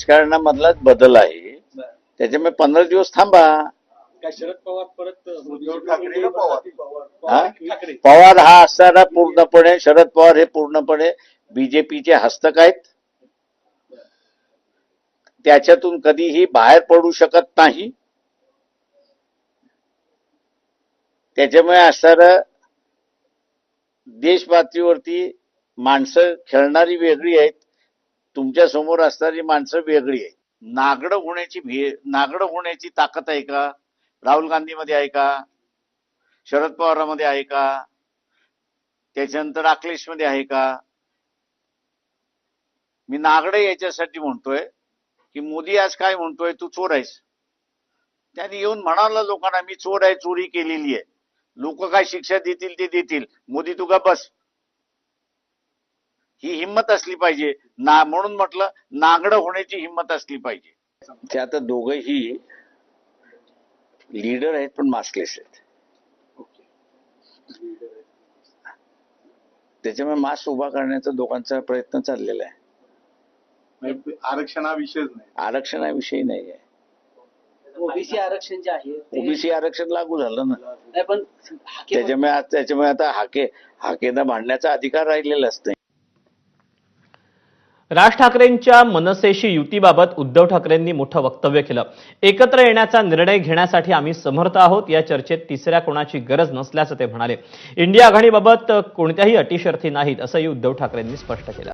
राजकारणामधलाच बदल आहे. त्याच्यामुळे 15 दिवस थांबा. काय शरद पवार परत पवार हा असताना पूर्णपणे शरद पवार हे पूर्णपणे बीजेपीचे हस्तक आहेत. त्याच्यातून कधीही बाहेर पडू शकत नाही. त्याच्यामुळे असताना देश पातळीवरती माणसं खेळणारी वेगळी आहेत, तुमच्या समोर असणारी माणसं वेगळी आहेत. नागडं होण्याची ताकद आहे का राहुल गांधीमध्ये आहे का, शरद पवारांमध्ये आहे का, त्याच्यानंतर अखिलेशमध्ये आहे का? मी नागडे याच्यासाठी म्हणतोय की मोदी आज काय म्हणतोय, तू चोर आहेस. त्यांनी येऊन म्हणाला लोकांना मी चोर आहे, चोरी केलेली आहे. लोक काय शिक्षा देतील ते देतील, मोदी तू का बस. ही हिंमत असली पाहिजे ना, म्हणून म्हटलं नागडं होण्याची हिंमत असली पाहिजे. ते आता दोघंही लीडर आहेत पण मास्कलेस आहेत. त्याच्यामुळे मास्क उभा करण्याचा दोघांचा प्रयत्न चाललेला आहे. आरक्षण हा विषयच नाही. आरक्षण हा विषय नाही आहे. ओबीसी आरक्षण जे आहे ओबीसी आरक्षण लागू झालं ना. नाही, पण त्याच्यामुळे आता हाकेनं भांडण्याचा अधिकार राहिलेलाच नाही. राज ठाकरेंच्या मनसेशी युतीबाबत उद्धव ठाकरेंनी मोठं वक्तव्य केलं. एकत्र येण्याचा निर्णय घेण्यासाठी आम्ही समर्थ आहोत. या चर्चेत तिसऱ्या कोणाची गरज नसल्याचं ते म्हणाले. इंडिया आघाडीबाबत कोणत्याही अटी शर्ती नाहीत असंही उद्धव ठाकरेंनी स्पष्ट केलं.